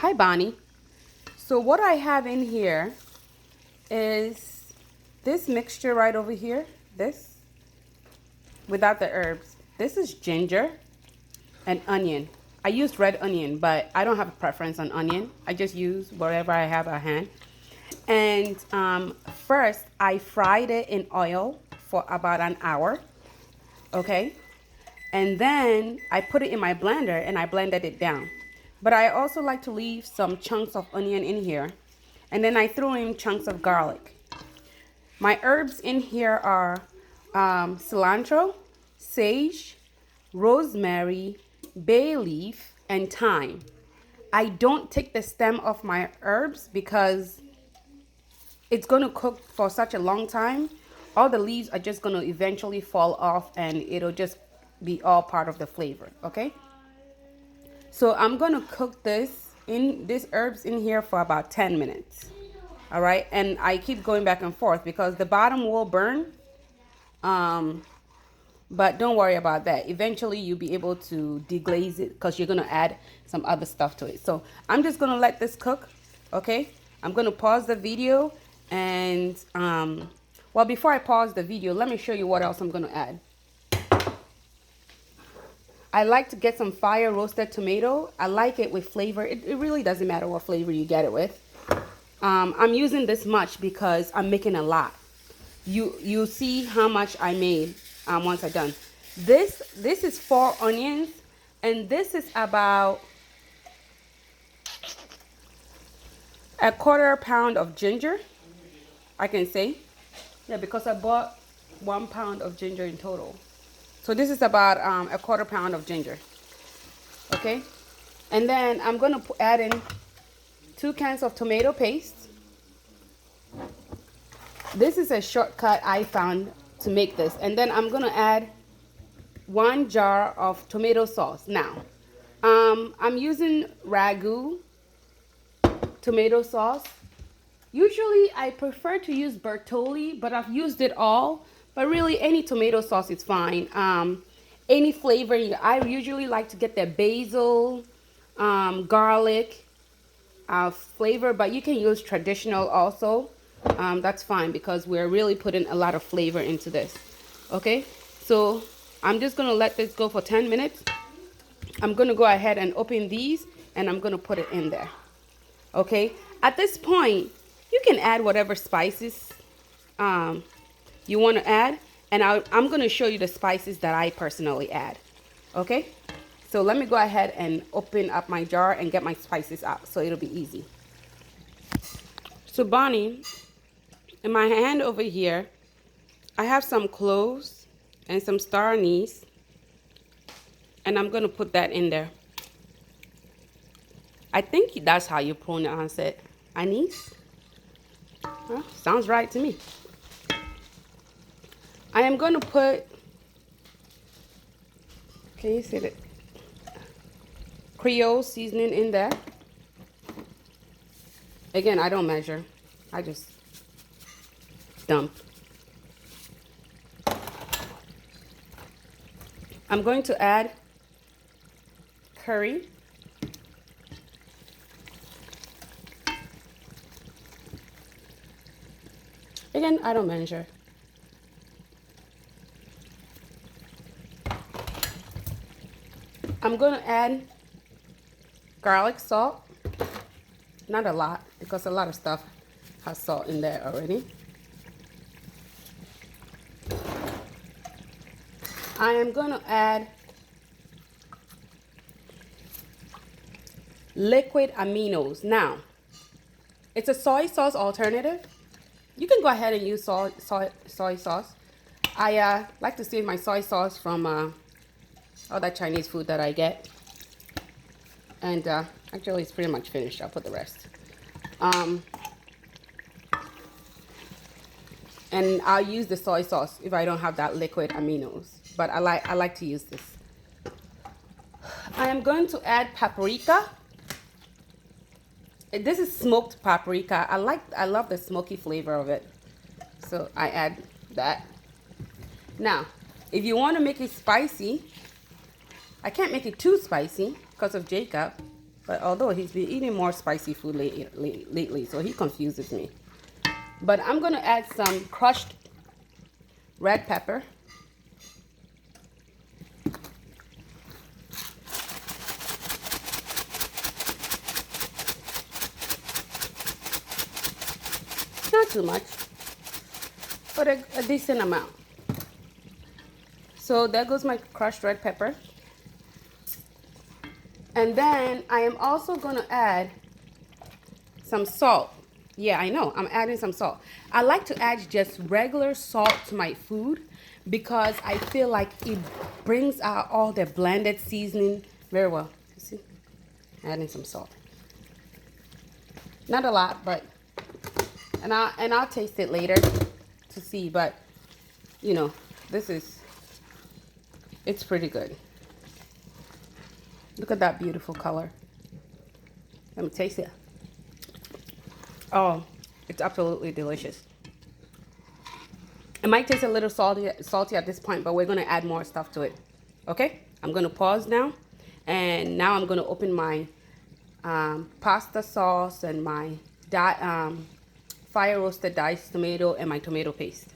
Hi, Bonnie. So what I have in here is this mixture right over here. This, without the herbs. This is ginger and onion. I used red onion, but I don't have a preference on onion. I just use whatever I have at hand. And first, I fried it in oil for about an hour. Okay. And then I put it in my blender and I blended it down. But I also like to leave some chunks of onion in here. And then I threw in chunks of garlic. My herbs in here are cilantro, sage, rosemary, bay leaf, and thyme. I don't take the stem off my herbs because it's going to cook for such a long time. All the leaves are just going to eventually fall off and it'll just be all part of the flavor. Okay. So I'm going to cook these herbs in here for about 10 minutes. All right. And I keep going back and forth because the bottom will burn. But don't worry about that. Eventually you'll be able to deglaze it because you're going to add some other stuff to it. So I'm just going to let this cook. Okay. I'm going to pause the video and, well, before I pause the video, let me show you what else I'm going to add. I like to get some fire roasted tomato. I like it with flavor. It really doesn't matter what flavor you get it with. I'm using this much because I'm making a lot. You see how much I made once I'm done. This is 4 onions, and this is about a 1/4 pound of ginger. I can say, yeah, because I bought 1 pound of ginger in total. So this is about a 1/4 pound of ginger. Okay, and then I'm gonna add in 2 cans of tomato paste. This is a shortcut I found to make this. And then I'm gonna add 1 jar of tomato sauce. Now, I'm using Ragu tomato sauce. Usually I prefer to use Bertolli, but I've used it all. But really, any tomato sauce is fine. Any flavor. I usually like to get the basil, garlic flavor, but you can use traditional also. That's fine because we're really putting a lot of flavor into this. Okay, so I'm just gonna let this go for 10 minutes. I'm gonna go ahead and open these and I'm gonna put it in there. Okay, at this point you can add whatever spices you want to add, and I'm going to show you the spices that I personally add. Okay, so let me go ahead and open up my jar and get my spices out so it'll be easy. So Bonnie, in my hand over here I have some cloves and some star anise, and I'm going to put that in there. I think that's how you pronounce it. Anise? Well, sounds right to me. I am going to put, can you see that? Creole seasoning in there. Again, I don't measure. I just dump. I'm going to add curry. Again, I don't measure. I'm going to add garlic salt. Not a lot because a lot of stuff has salt in there already. I am going to add liquid aminos. Now, it's a soy sauce alternative. You can go ahead and use soy sauce. I like to save my soy sauce from all that Chinese food that I get. And actually it's pretty much finished. I'll put the rest. And I'll use the soy sauce if I don't have that liquid aminos. But I like to use this. I am going to add paprika. This is smoked paprika. I love the smoky flavor of it. So I add that. Now, if you want to make it spicy, I can't make it too spicy because of Jacob, But although he's been eating more spicy food lately, so he confuses me. But I'm going to add some crushed red pepper. Not too much, but a decent amount. So there goes my crushed red pepper. And then I am also going to add some salt. Yeah, I know, I'm adding some salt. I like to add just regular salt to my food because I feel like it brings out all the blended seasoning very well. You see? Adding some salt. Not a lot, but and I'll taste it later to see, but you know, it's pretty good. Look at that beautiful color. Let me taste it. Oh, it's absolutely delicious. It might taste a little salty at this point, but we're going to add more stuff to it. Okay? I'm going to pause now. And now I'm going to open my pasta sauce and my fire roasted diced tomato and my tomato paste.